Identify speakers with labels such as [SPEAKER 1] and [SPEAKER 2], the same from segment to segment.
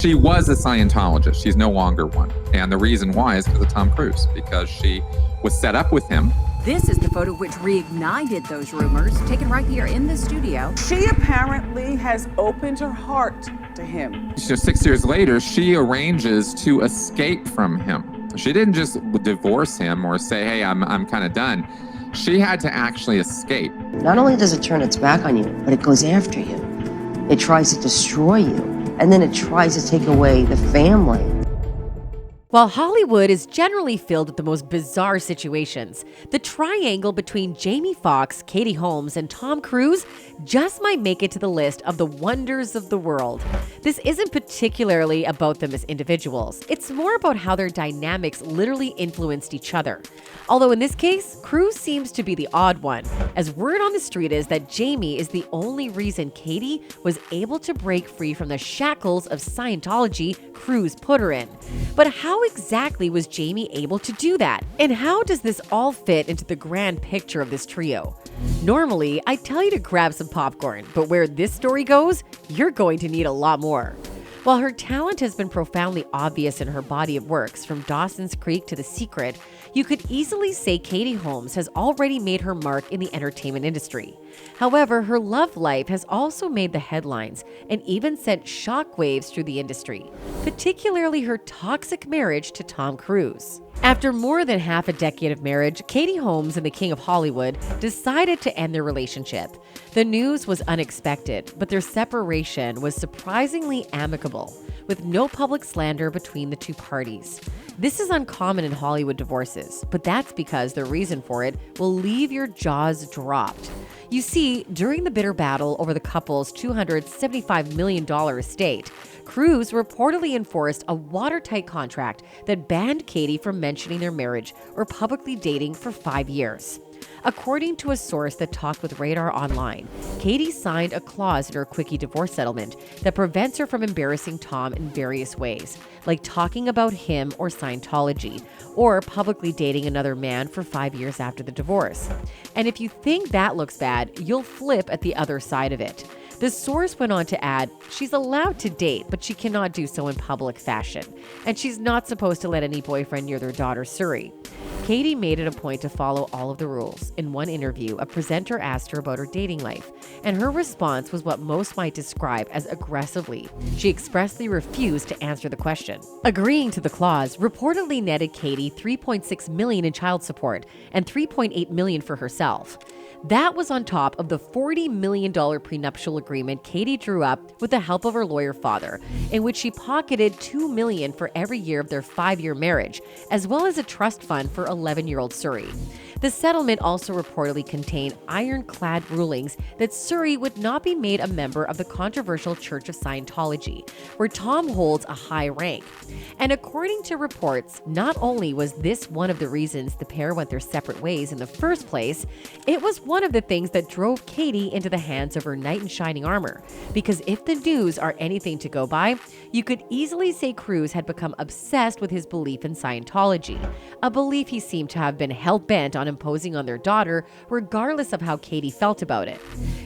[SPEAKER 1] She was a Scientologist. She's no longer one. And the reason why is because of Tom Cruise, because she was set up with him.
[SPEAKER 2] This is the photo which reignited those rumors, taken right here in the studio.
[SPEAKER 3] She apparently has opened her heart to him.
[SPEAKER 1] So 6 years later, she arranges to escape from him. She didn't just divorce him or say, hey, I'm kind of done. She had to actually escape.
[SPEAKER 4] Not only does it turn its back on you, but it goes after you. It tries to destroy you, and then it tries to take away the family.
[SPEAKER 5] While Hollywood is generally filled with the most bizarre situations, the triangle between Jamie Foxx, Katie Holmes, and Tom Cruise just might make it to the list of the wonders of the world. This isn't particularly about them as individuals. It's more about how their dynamics literally influenced each other. Although in this case, Cruise seems to be the odd one, as word on the street is that Jamie is the only reason Katie was able to break free from the shackles of Scientology Cruise put her in. But how exactly was Jamie able to do that? And how does this all fit into the grand picture of this trio? Normally, I tell you to grab some popcorn, but where this story goes, you're going to need a lot more. While her talent has been profoundly obvious in her body of works, from Dawson's Creek to The Secret, you could easily say Katie Holmes has already made her mark in the entertainment industry. However, her love life has also made the headlines and even sent shockwaves through the industry, particularly her toxic marriage to Tom Cruise. After more than half a decade of marriage, Katie Holmes and the King of Hollywood decided to end their relationship. The news was unexpected, but their separation was surprisingly amicable, with no public slander between the two parties. This is uncommon in Hollywood divorces, but that's because the reason for it will leave your jaws dropped. You see, during the bitter battle over the couple's $275 million estate, Cruise reportedly enforced a watertight contract that banned Katie from mentioning their marriage or publicly dating for 5 years. According to a source that talked with Radar Online, Katie signed a clause in her quickie divorce settlement that prevents her from embarrassing Tom in various ways, like talking about him or Scientology, or publicly dating another man for 5 years after the divorce. And if you think that looks bad, you'll flip at the other side of it. The source went on to add, she's allowed to date, but she cannot do so in public fashion, and she's not supposed to let any boyfriend near their daughter Suri. Katie made it a point to follow all of the rules. In one interview, a presenter asked her about her dating life, and her response was what most might describe as aggressively. She expressly refused to answer the question. Agreeing to the clause reportedly netted Katie $3.6 million in child support and $3.8 million for herself. That was on top of the $40 million prenuptial agreement Katie drew up with the help of her lawyer father, in which she pocketed $2 million for every year of their 5-year marriage, as well as a trust fund for 11-year-old Suri. The settlement also reportedly contained ironclad rulings that Suri would not be made a member of the controversial Church of Scientology, where Tom holds a high rank. And according to reports, not only was this one of the reasons the pair went their separate ways in the first place, it was one of the things that drove Katie into the hands of her knight in shining armor. Because if the news are anything to go by, you could easily say Cruise had become obsessed with his belief in Scientology, a belief he seemed to have been hell-bent on imposing on their daughter, regardless of how Katie felt about it.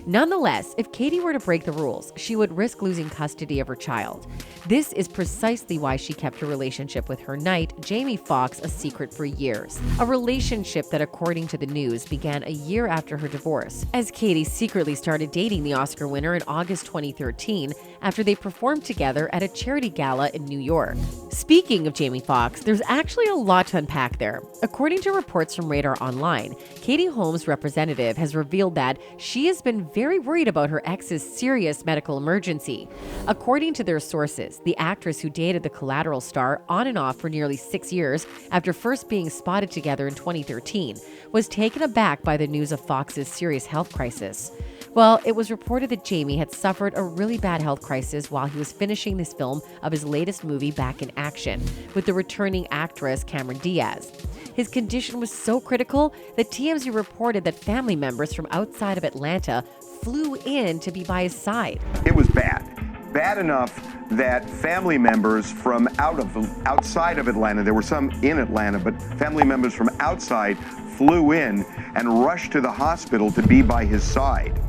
[SPEAKER 5] Nonetheless, if Katie were to break the rules, she would risk losing custody of her child. This is precisely why she kept her relationship with her knight, Jamie Foxx, a secret for years. A relationship that, according to the news, began a year after her divorce, as Katie secretly started dating the Oscar winner in August 2013 after they performed together at a charity gala in New York. Speaking of Jamie Foxx, there's actually a lot to unpack there. According to reports from Radar Online, Katie Holmes' representative has revealed that she has been very worried about her ex's serious medical emergency. According to their sources, the actress who dated the Collateral star on and off for nearly 6 years after first being spotted together in 2013 was taken aback by the news of Fox's serious health crisis. Well, it was reported that Jamie had suffered a really bad health crisis while he was finishing this film of his latest movie, Back in Action, with the returning actress Cameron Diaz. His condition was so critical that TMZ reported that family members from outside of Atlanta flew in to be by his side.
[SPEAKER 6] It was bad. Bad enough that family members from outside of Atlanta, there were some in Atlanta, but family members from outside flew in and rushed to the hospital to be by his side.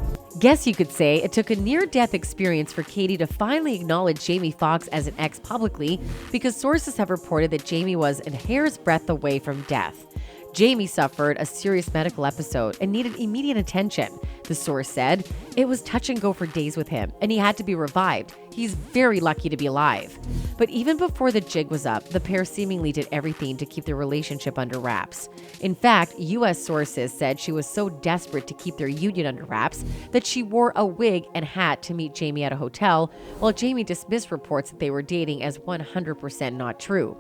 [SPEAKER 5] Guess you could say it took a near-death experience for Katie to finally acknowledge Jamie Foxx as an ex publicly, because sources have reported that Jamie was a hair's breadth away from death. Jamie suffered a serious medical episode and needed immediate attention. The source said it was touch and go for days with him, and he had to be revived. He's very lucky to be alive. But even before the jig was up, the pair seemingly did everything to keep their relationship under wraps. In fact, U.S. sources said she was so desperate to keep their union under wraps that she wore a wig and hat to meet Jamie at a hotel, while Jamie dismissed reports that they were dating as 100% not true.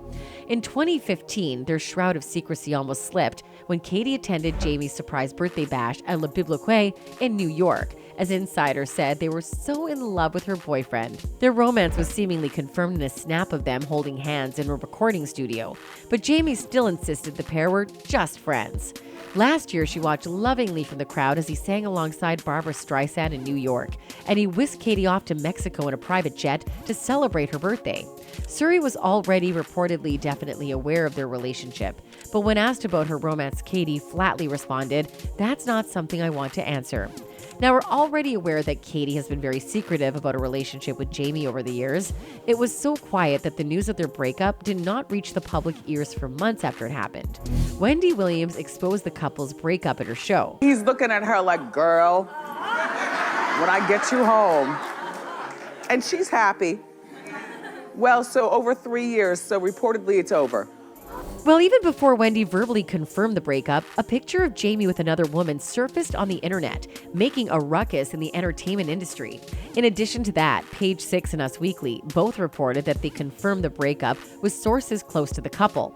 [SPEAKER 5] In 2015, their shroud of secrecy almost slipped when Katie attended Jamie's surprise birthday bash at Le Bibliothèque in New York. As insiders said, they were so in love with her boyfriend. Their romance was seemingly confirmed in a snap of them holding hands in a recording studio, but Jamie still insisted the pair were just friends. Last year, she watched lovingly from the crowd as he sang alongside Barbra Streisand in New York, and he whisked Katie off to Mexico in a private jet to celebrate her birthday. Suri was already reportedly definitely aware of their relationship, but when asked about her romance, Katie flatly responded, "That's not something I want to answer." Now, we're already aware that Katie has been very secretive about her relationship with Jamie over the years. It was so quiet that the news of their breakup did not reach the public ears for months after it happened. Wendy Williams exposed the couple's breakup at her show.
[SPEAKER 3] He's looking at her like, girl, when I get you home. And she's happy. Well, so over 3 years, so reportedly it's over.
[SPEAKER 5] Well, even before Wendy verbally confirmed the breakup, a picture of Jamie with another woman surfaced on the internet, making a ruckus in the entertainment industry. In addition to that, Page Six and Us Weekly both reported that they confirmed the breakup with sources close to the couple.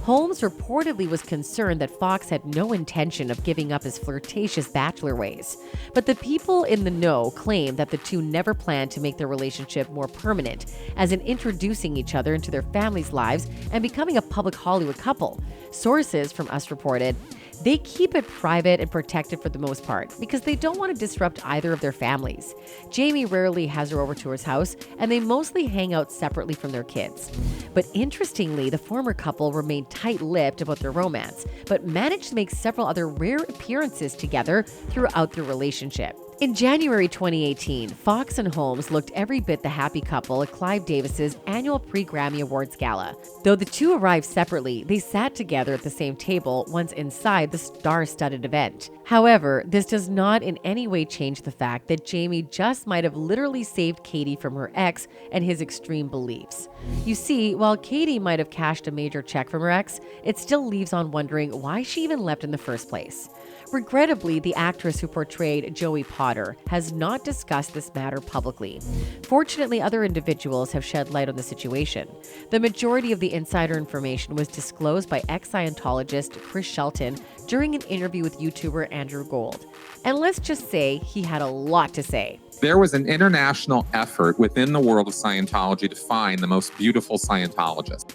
[SPEAKER 5] Holmes reportedly was concerned that Fox had no intention of giving up his flirtatious bachelor ways. But the people in the know claim that the two never planned to make their relationship more permanent, as in introducing each other into their families' lives and becoming a public Hollywood couple. Sources from Us reported they keep it private and protected for the most part because they don't want to disrupt either of their families. Jamie rarely has her over to his house, and they mostly hang out separately from their kids. But interestingly, the former couple remained tight-lipped about their romance, but managed to make several other rare appearances together throughout their relationship. In January 2018, Fox and Holmes looked every bit the happy couple at Clive Davis's annual pre-Grammy Awards gala. Though the two arrived separately, they sat together at the same table once inside the star-studded event. However, this does not in any way change the fact that Jamie just might have literally saved Katie from her ex and his extreme beliefs. You see, while Katie might have cashed a major check from her ex, it still leaves on wondering why she even left in the first place. Regrettably, the actress who portrayed Joey Potter has not discussed this matter publicly. Fortunately, other individuals have shed light on the situation. The majority of the insider information was disclosed by ex-Scientologist Chris Shelton during an interview with YouTuber Andrew Gold. And let's just say he had a lot to say.
[SPEAKER 1] There was an international effort within the world of Scientology to find the most beautiful Scientologist.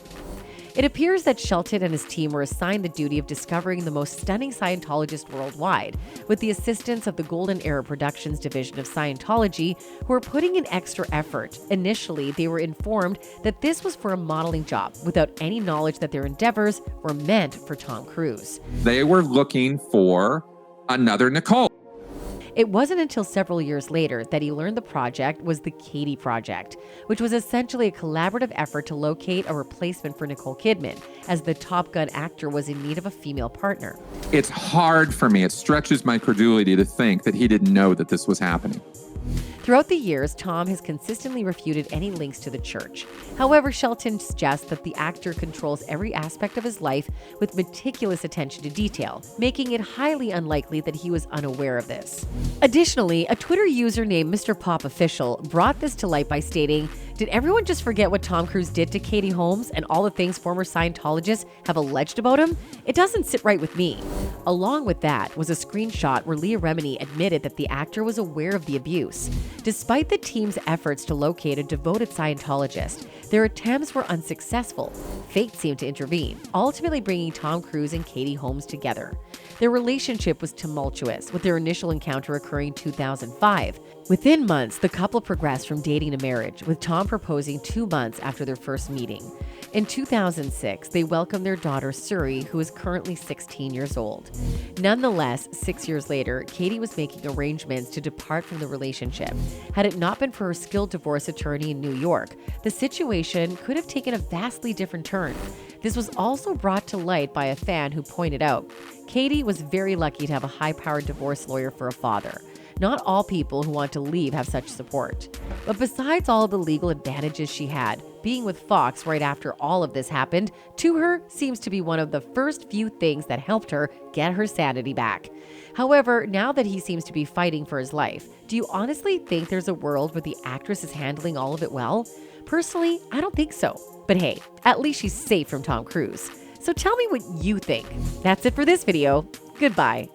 [SPEAKER 5] It appears that Shelton and his team were assigned the duty of discovering the most stunning Scientologists worldwide, with the assistance of the Golden Era Productions division of Scientology, who were putting in extra effort. Initially, they were informed that this was for a modeling job, without any knowledge that their endeavors were meant for Tom Cruise.
[SPEAKER 1] They were looking for another Nicole.
[SPEAKER 5] It wasn't until several years later that he learned the project was the Katie Project, which was essentially a collaborative effort to locate a replacement for Nicole Kidman, as the Top Gun actor was in need of a female partner.
[SPEAKER 1] It's hard for me, it stretches my credulity to think that he didn't know that this was happening.
[SPEAKER 5] Throughout the years, Tom has consistently refuted any links to the church. However, Shelton suggests that the actor controls every aspect of his life with meticulous attention to detail, making it highly unlikely that he was unaware of this. Additionally, a Twitter user named Mr. Pop Official brought this to light by stating, "Did everyone just forget what Tom Cruise did to Katie Holmes and all the things former Scientologists have alleged about him? It doesn't sit right with me." Along with that was a screenshot where Leah Remini admitted that the actor was aware of the abuse. Despite the team's efforts to locate a devoted Scientologist, their attempts were unsuccessful. Fate seemed to intervene, ultimately bringing Tom Cruise and Katie Holmes together. Their relationship was tumultuous, with their initial encounter occurring in 2005. Within months, the couple progressed from dating to marriage, with Tom proposing 2 months after their first meeting. In 2006, they welcomed their daughter Suri, who is currently 16 years old. Nonetheless, 6 years later, Katie was making arrangements to depart from the relationship. Had it not been for her skilled divorce attorney in New York, the situation could have taken a vastly different turn. This was also brought to light by a fan who pointed out, Katie was very lucky to have a high-powered divorce lawyer for a father. Not all people who want to leave have such support. But besides all the legal advantages she had, being with Fox right after all of this happened to her seems to be one of the first few things that helped her get her sanity back. However, now that he seems to be fighting for his life, do you honestly think there's a world where the actress is handling all of it well? Personally, I don't think so. But hey, at least she's safe from Tom Cruise. So tell me what you think. That's it for this video. Goodbye.